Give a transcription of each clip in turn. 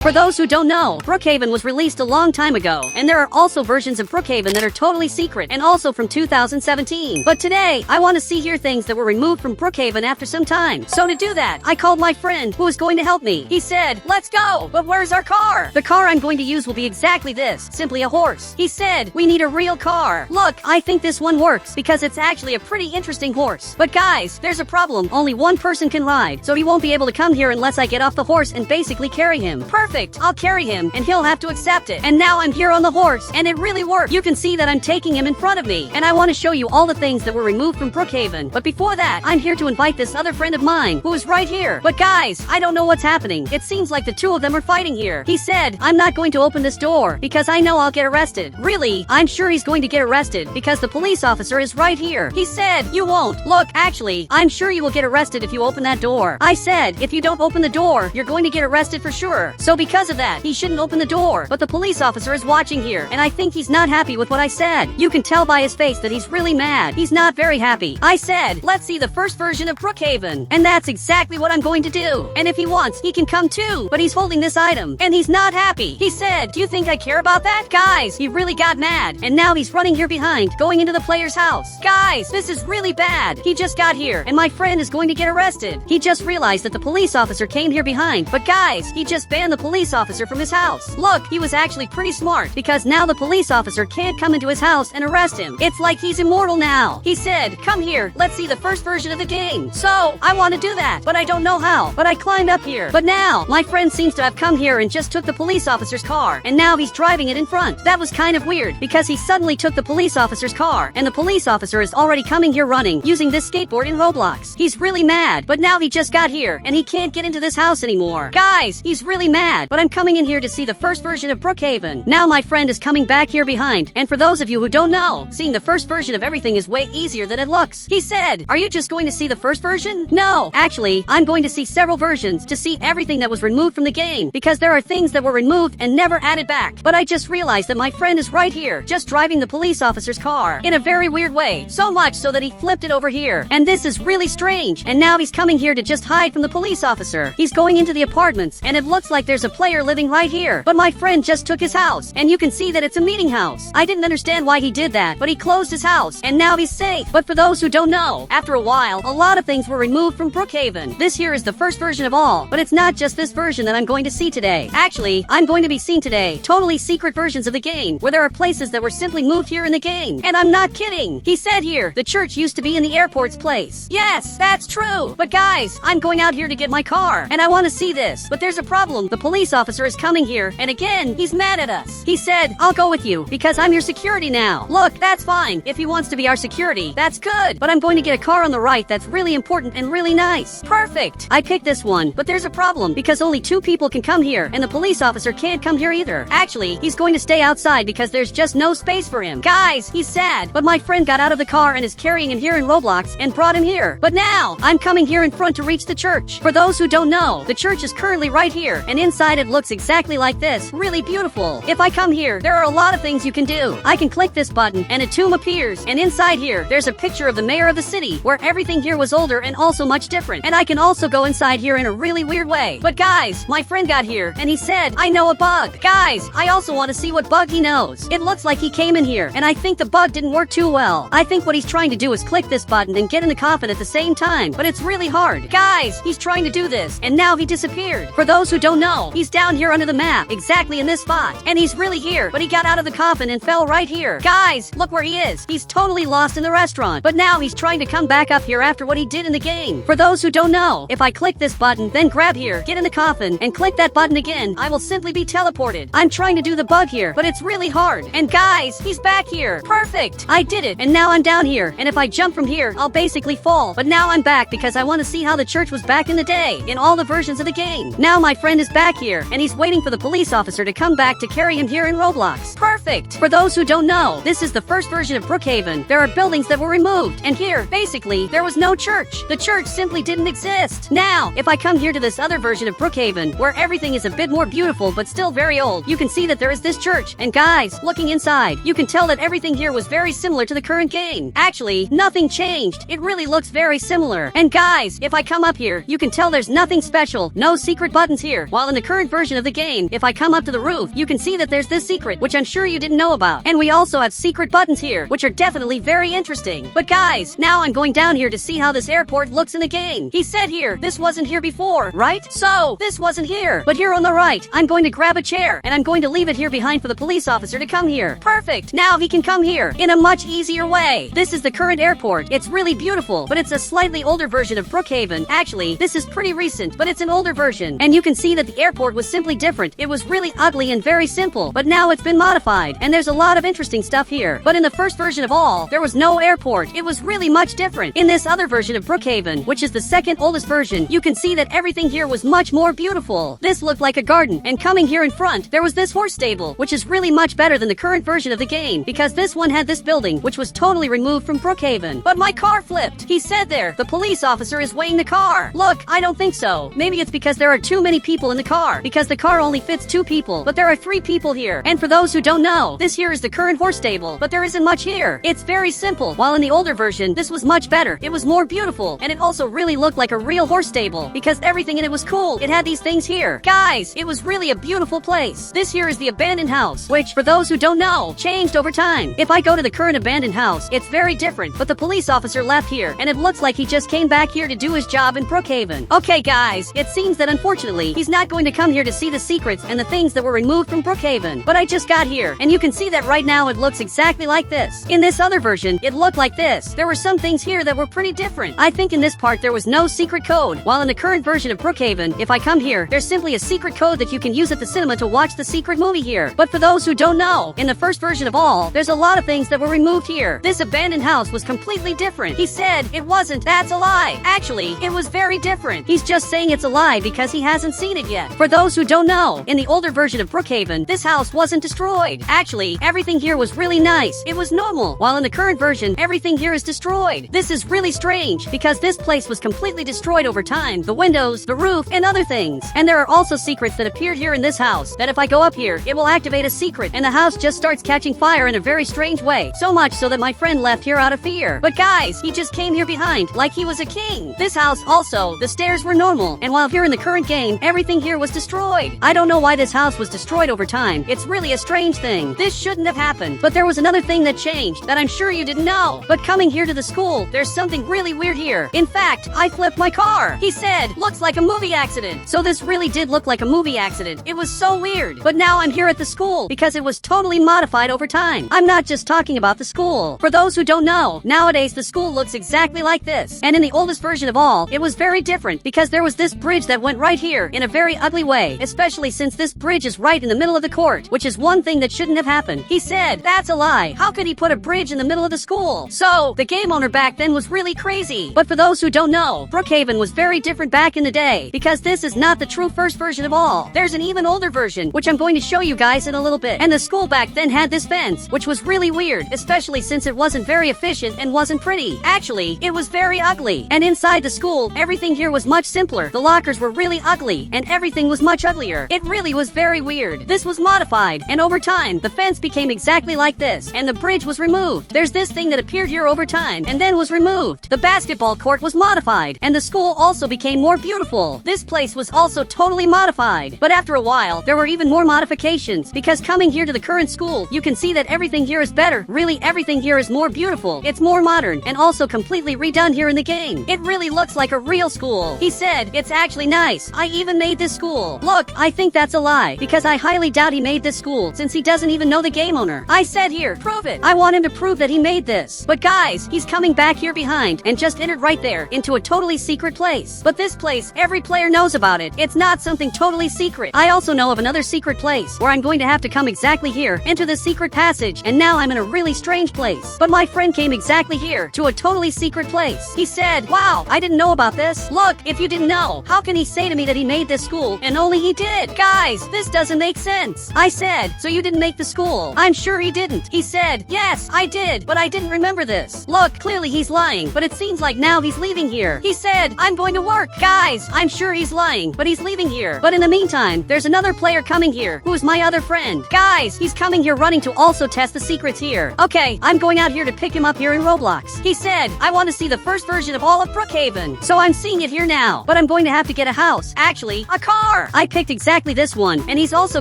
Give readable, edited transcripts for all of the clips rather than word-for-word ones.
For those who don't know, Brookhaven was released a long time ago, and there are also versions of Brookhaven that are totally secret and also from 2017. But today, I want to see here things that were removed from Brookhaven after some time. So to do that, I called my friend who was going to help me. He said, "Let's go, but where's our car?" The car I'm going to use will be exactly this, simply a horse. He said, "We need a real car." Look, I think this one works because it's actually a pretty interesting horse. But guys, there's a problem. Only one person can ride, so he won't be able to come here unless I get off the horse and basically carry him. Perfect. I'll carry him, and he'll have to accept it. And now I'm here on the horse, and it really worked. You can see that I'm taking him in front of me, and I want to show you all the things that were removed from Brookhaven. But before that, I'm here to invite this other friend of mine, who is right here. But guys, I don't know what's happening. It seems like the two of them are fighting here. He said, "I'm not going to open this door, because I know I'll get arrested." Really? I'm sure he's going to get arrested, because the police officer is right here. He said, "You won't." Look, actually, I'm sure you will get arrested if you open that door. I said, if you don't open the door, you're going to get arrested for sure. So because of that, he shouldn't open the door. But the police officer is watching here, and I think he's not happy with what I said. You can tell by his face that he's really mad. He's not very happy. I said, let's see the first version of Brookhaven. And that's exactly what I'm going to do. And if he wants, he can come too. But he's holding this item, and he's not happy. He said, "Do you think I care about that?" Guys, he really got mad. And now he's running here behind, going into the player's house. Guys, this is really bad. He just got here, and my friend is going to get arrested. He just realized that the police officer came here behind. But guys, he just banned the police officer from his house. Look, he was actually pretty smart, because now the police officer can't come into his house and arrest him. It's like he's immortal now. He said, "Come here, let's see the first version of the game." So, I want to do that, but I don't know how. But I climbed up here. But now, my friend seems to have come here and just took the police officer's car, and now he's driving it in front. That was kind of weird, because he suddenly took the police officer's car, and the police officer is already coming here running, using this skateboard in Roblox. He's really mad, but now he just got here, and he can't get into this house anymore. Guys, he's really mad, but I'm coming in here to see the first version of Brookhaven. Now my friend is coming back here behind, and for those of you who don't know, seeing the first version of everything is way easier than it looks. He said, "Are you just going to see the first version?" No, actually, I'm going to see several versions to see everything that was removed from the game, because there are things that were removed and never added back. But I just realized that my friend is right here, just driving the police officer's car, in a very weird way, so much so that he flipped it over here. And this is really strange, and now he's coming here to just hide from the police officer. He's going into the apartments, and it looks like there's a player living right here. But my friend just took his house, and you can see that it's a meeting house. I didn't understand why he did that, but he closed his house, and now he's safe. But for those who don't know, after a while, a lot of things were removed from Brookhaven. This here is the first version of all, but it's not just this version that I'm going to see today. Actually, I'm going to be seeing today totally secret versions of the game, where there are places that were simply moved here in the game. And I'm not kidding. He said here, the church used to be in the airport's place. Yes, that's true. But guys, I'm going out here to get my car, and I want to see this. But there's a problem. The police officer is coming here, and again, he's mad at us. He said, "I'll go with you, because I'm your security now." Look, that's fine. If he wants to be our security, that's good. But I'm going to get a car on the right that's really important and really nice. Perfect. I picked this one, but there's a problem, because only 2 people can come here, and the police officer can't come here either. Actually, he's going to stay outside because there's just no space for him. Guys, he's sad, but my friend got out of the car and is carrying him here in Roblox and brought him here. But now, I'm coming here in front to reach the church. For those who don't know, the church is currently right here, and inside it looks exactly like this. Really beautiful. If I come here, there are a lot of things you can do. I can click this button, and a tomb appears, and inside here, there's a picture of the mayor of the city, where everything here was older and also much different. And I can also go inside here in a really weird way. But guys, my friend got here, and he said, "I know a bug." Guys, I also want to see what bug he knows. It looks like he came in here, and I think the bug didn't work too well. I think what he's trying to do is click this button and get in the coffin at the same time, but it's really hard. Guys, he's trying to do this, and now he disappeared. For those who don't know, he's down here under the map, exactly in this spot. And he's really here, but he got out of the coffin and fell right here. Guys, look where he is. He's totally lost in the restaurant, but now he's trying to come back up here after what he did in the game. For those who don't know, if I click this button, then grab here, get in the coffin, and click that button again, I will simply be teleported. I'm trying to do the bug here, but it's really hard. And guys, he's back here. Perfect. I did it, and now I'm down here, and if I jump from here, I'll basically fall. But now I'm back because I want to see how the church was back in the day, in all the versions of the game. Now my friend is back here, and he's waiting for the police officer to come back to carry him here in Roblox. Perfect. For those who don't know, this is the first version of Brookhaven. There are buildings that were removed, and here, basically, there was no church. The church simply didn't exist. Now, if I come here to this other version of Brookhaven, where everything is a bit more beautiful but still very old, you can see that there is this church. And guys, looking inside, you can tell that everything here was very similar to the current game. Actually, nothing changed. It really looks very similar. And guys, if I come up here, you can tell there's nothing special, no secret buttons here. While in the current version of the game, if I come up to the roof, you can see that there's this secret, which I'm sure you didn't know about. And we also have secret buttons here, which are definitely very interesting. But guys, now I'm going down here to see how this airport looks in the game. He said here, this wasn't here before, right? So, this wasn't here. But here on the right, I'm going to grab a chair, and I'm going to leave it here behind for the police officer to come here. Perfect! Now he can come here in a much easier way. This is the current airport. It's really beautiful, but it's a slightly older version of Brookhaven. Actually, this is pretty recent, but it's an older version. And you can see that the airport was simply different. It was really ugly and very simple, but now it's been modified, and there's a lot of interesting stuff here. But in the first version of all, there was no airport. It was really much different. In this other version of Brookhaven, which is the second oldest version, you can see that everything here was much more beautiful. This looked like a garden, and coming here in front, there was this horse stable, which is really much better than the current version of the game, because this one had this building, which was totally removed from Brookhaven. But my car flipped. He said there, the police officer is weighing the car. Look, I don't think so. Maybe it's because there are too many people in the car, because the car only fits 2 people, but there are 3 people here. And for those who don't know, this here is the current horse stable, but there isn't much here. It's very simple. While in the older version, this was much better. It was more beautiful, and it also really looked like a real horse stable, because everything in it was cool. It had these things here. Guys, it was really a beautiful place. This here is the abandoned house, which, for those who don't know, changed over time. If I go to the current abandoned house, it's very different, but the police officer left here, and it looks like he just came back here to do his job in Brookhaven. Okay guys, it seems that unfortunately, he's not going to come here to see the secrets and the things that were removed from Brookhaven. But I just got here, and you can see that right now it looks exactly like this. In this other version, it looked like this. There were some things here that were pretty different. I think in this part there was no secret code, while in the current version of Brookhaven, if I come here, there's simply a secret code that you can use at the cinema to watch the secret movie here. But for those who don't know, in the first version of all, there's a lot of things that were removed here. This abandoned house was completely different. He said it wasn't. That's a lie. Actually, it was very different. He's just saying it's a lie because he hasn't seen it yet. For those who don't know, in the older version of Brookhaven, this house wasn't destroyed. Actually, everything here was really nice. It was normal. While in the current version, everything here is destroyed. This is really strange because this place was completely destroyed over time. The windows, the roof, and other things. And there are also secrets that appeared here in this house that if I go up here, it will activate a secret and the house just starts catching fire in a very strange way. So much so that my friend left here out of fear. But guys, he just came here behind like he was a king. This house also, the stairs were normal. And while here in the current game, everything here was destroyed. I don't know why this house was destroyed over time. It's really a strange thing. This shouldn't have happened. But there was another thing that changed that I'm sure you didn't know. But coming here to the school, there's something really weird here. In fact, I flipped my car. He said, looks like a movie accident. So this really did look like a movie accident. It was so weird. But now I'm here at the school because it was totally modified over time. I'm not just talking about the school. For those who don't know, nowadays the school looks exactly like this. And in the oldest version of all, it was very different because there was this bridge that went right here in a very ugly way, especially since this bridge is right in the middle of the court, which is one thing that shouldn't have happened. He said, that's a lie. How could he put a bridge in the middle of the school? So, the game owner back then was really crazy. But for those who don't know, Brookhaven was very different back in the day because this is not the true first version of all. There's an even older version, which I'm going to show you guys in a little bit. And the school back then had this fence, which was really weird, especially since it wasn't very efficient and wasn't pretty. Actually, it was very ugly. And inside the school, everything here was much simpler. The lockers were really ugly, and everything was much uglier. It really was very weird. This was modified, and over time, the fence became exactly like this, and the bridge was removed. There's this thing that appeared here over time, and then was removed. The basketball court was modified, and the school also became more beautiful. This place was also totally modified. But after a while, there were even more modifications, because coming here to the current school, you can see that everything here is better. Really, everything here is more beautiful. It's more modern, and also completely redone here in the game. It really looks like a real school. He said, it's actually nice. I even made this school. Look, I think that's a lie, because I highly doubt he made this school, since he doesn't even know the game owner. I said here, prove it. I want him to prove that he made this. But guys, he's coming back here behind, and just entered right there, into a totally secret place. But this place, every player knows about it. It's not something totally secret. I also know of another secret place, where I'm going to have to come exactly here, enter the secret passage, and now I'm in a really strange place. But my friend came exactly here, to a totally secret place. He said, wow, I didn't know about this. Look, if you didn't know, how can he say to me that he made this school, and only he did? Guys, this doesn't make sense. I said, so you didn't make the school? I'm sure he didn't. He said, yes, I did, but I didn't remember this. Look, clearly he's lying, but it seems like now he's leaving here. He said, I'm going to work. Guys, I'm sure he's lying, but he's leaving here. But in the meantime, there's another player coming here, who's my other friend. Guys, he's coming here running to also test the secrets here. Okay, I'm going out here to pick him up here in Roblox. He said, I want to see the first version of all of Brookhaven. So I'm seeing it here now, but I'm going to have to get a house. Actually, a car. car. I picked exactly this one, and he's also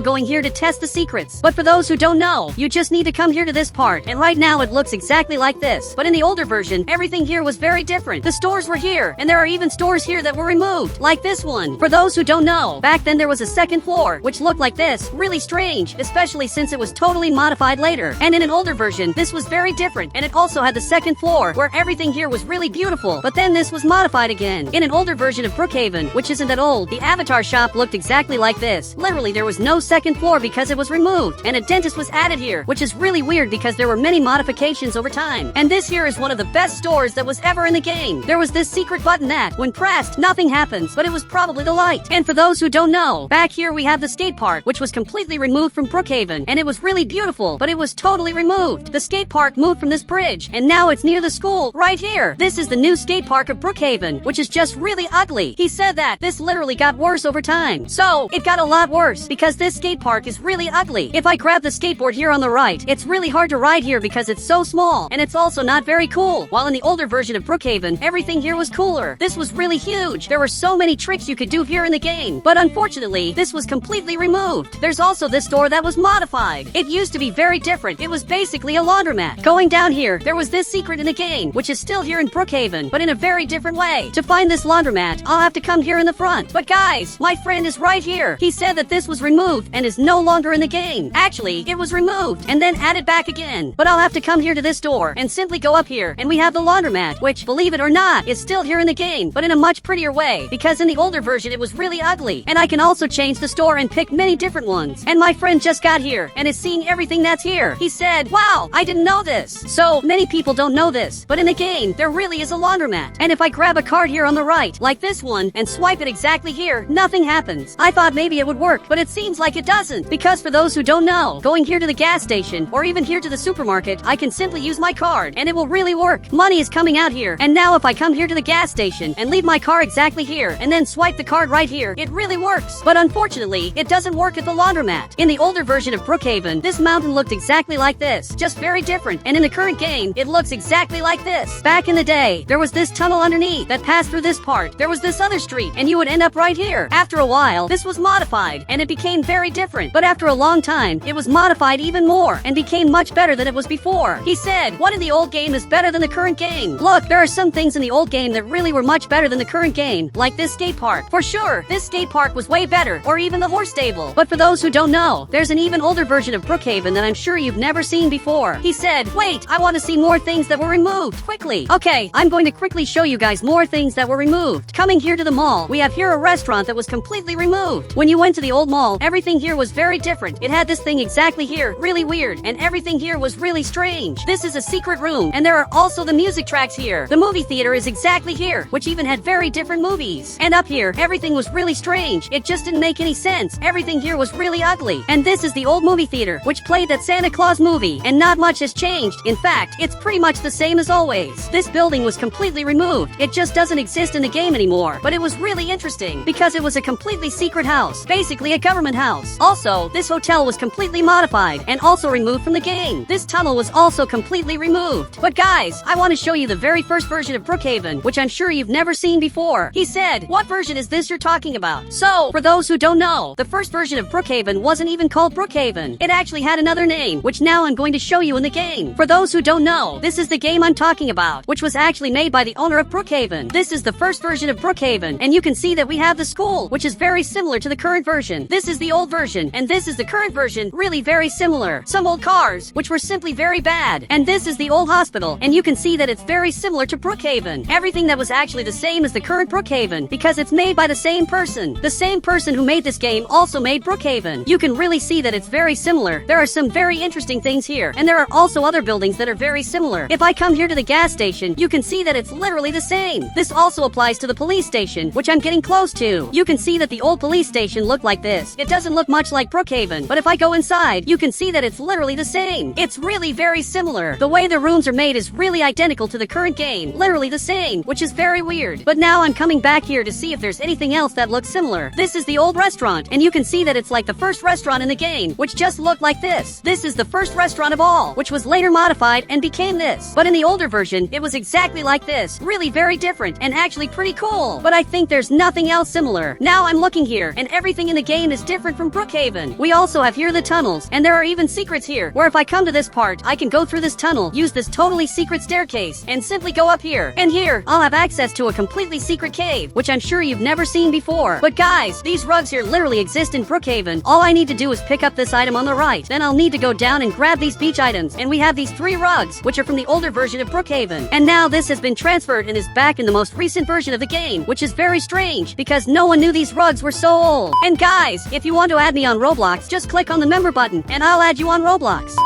going here to test the secrets. But for those who don't know, you just need to come here to this part, and right now it looks exactly like this. But in the older version, everything here was very different. The stores were here, and there are even stores here that were removed, like this one. For those who don't know, back then there was a second floor, which looked like this, really strange, especially since it was totally modified later. And in an older version, this was very different, and it also had the second floor, where everything here was really beautiful, but then this was modified again. In an older version of Brookhaven, which isn't that old, the avatar shop looked exactly like this. Literally, there was no second floor because it was removed, and a dentist was added here, which is really weird because there were many modifications over time. And this here is one of the best stores that was ever in the game. There was this secret button that, when pressed, nothing happens, but it was probably the light. And for those who don't know, back here we have the skate park, which was completely removed from Brookhaven, and it was really beautiful, but it was totally removed. The skate park moved from this bridge, and now it's near the school, right here. This is the new skate park of Brookhaven, which is just really ugly. He said that this literally got worse over time. So, it got a lot worse, because this skate park is really ugly. If I grab the skateboard here on the right, it's really hard to ride here because it's so small, and it's also not very cool. While in the older version of Brookhaven, everything here was cooler. This was really huge. There were so many tricks you could do here in the game, but unfortunately, this was completely removed. There's also this door that was modified. It used to be very different. It was basically a laundromat. Going down here, there was this secret in the game, which is still here in Brookhaven, but in a very different way. To find this laundromat, I'll have to come here in the front. But guys, my friend is right here. He said that this was removed and is no longer in the game. Actually, it was removed and then added back again. But I'll have to come here to this door and simply go up here, and we have the laundromat, which, believe it or not, is still here in the game, but in a much prettier way, because in the older version it was really ugly. And I can also change the store and pick many different ones. And my friend just got here and is seeing everything that's here. He said, wow, I didn't know this. So many people don't know this, but in the game, there really is a laundromat. And if I grab a card here on the right, like this one, and swipe it exactly here, nothing happens. I thought maybe it would work, but it seems like it doesn't. Because for those who don't know, going here to the gas station, or even here to the supermarket, I can simply use my card, and it will really work. Money is coming out here, and now if I come here to the gas station, and leave my car exactly here, and then swipe the card right here, it really works. But unfortunately, it doesn't work at the laundromat. In the older version of Brookhaven, this mountain looked exactly like this, just very different, and in the current game, it looks exactly like this. Back in the day, there was this tunnel underneath that passed through this part. There was this other street, and you would end up right here. After a while, this was modified, and it became very different. But after a long time, it was modified even more, and became much better than it was before. He said, what in the old game is better than the current game? Look, there are some things in the old game that really were much better than the current game, like this skate park. For sure, this skate park was way better, or even the horse stable. But for those who don't know, there's an even older version of Brookhaven that I'm sure you've never seen before. He said, wait, I want to see more things that were removed, quickly. Okay, I'm going to quickly show you guys more things that were removed. Coming here to the mall, we have here a restaurant that was completely removed. When you went to the old mall, everything here was very different. It had this thing exactly here, really weird, and everything here was really strange. This is a secret room, and there are also the music tracks here. The movie theater is exactly here, which even had very different movies. And up here, everything was really strange. It just didn't make any sense. Everything here was really ugly. And this is the old movie theater, which played that Santa Claus movie, and not much has changed. In fact, it's pretty much the same as always. This building was completely removed. It just doesn't exist in the game anymore. But it was really interesting, because it was a completely secret house, basically a government house. Also, this hotel was completely modified, and also removed from the game. This tunnel was also completely removed. But guys, I want to show you the very first version of Brookhaven, which I'm sure you've never seen before. He said, what version is this you're talking about? So, for those who don't know, the first version of Brookhaven wasn't even called Brookhaven. It actually had another name, which now I'm going to show you in the game. For those who don't know, this is the game I'm talking about, which was actually made by the owner of Brookhaven. This is the first version of Brookhaven, and you can see that we have the school, which is very similar to the current version. This is the old version, and this is the current version, really very similar. Some old cars, which were simply very bad. And this is the old hospital, and you can see that it's very similar to Brookhaven. Everything that was actually the same as the current Brookhaven, because it's made by the same person. The same person who made this game also made Brookhaven. You can really see that it's very similar. There are some very interesting things here, and there are also other buildings that are very similar. If I come here to the gas station, you can see that it's literally the same. This also applies to the police station, which I'm getting close to. You can see that the old police station looked like this. It doesn't look much like Brookhaven, but if I go inside, you can see that it's literally the same. It's really very similar. The way the rooms are made is really identical to the current game, literally the same, which is very weird. But now I'm coming back here to see if there's anything else that looks similar. This is the old restaurant, and you can see that it's like the first restaurant in the game, which just looked like this. This is the first restaurant of all, which was later modified and became this. But in the older version, it was exactly like this, really very different, and actually pretty cool. But I think there's nothing else similar. Now I'm looking looking here, and everything in the game is different from Brookhaven. We also have here the tunnels, and there are even secrets here, where if I come to this part, I can go through this tunnel, use this totally secret staircase, and simply go up here. And here, I'll have access to a completely secret cave, which I'm sure you've never seen before. But guys, these rugs here literally exist in Brookhaven. All I need to do is pick up this item on the right. Then I'll need to go down and grab these beach items, and we have these 3 rugs, which are from the older version of Brookhaven. And now this has been transferred and is back in the most recent version of the game, which is very strange, because no one knew these rugs were so old. And guys, if you want to add me on Roblox, just click on the member button, and I'll add you on Roblox.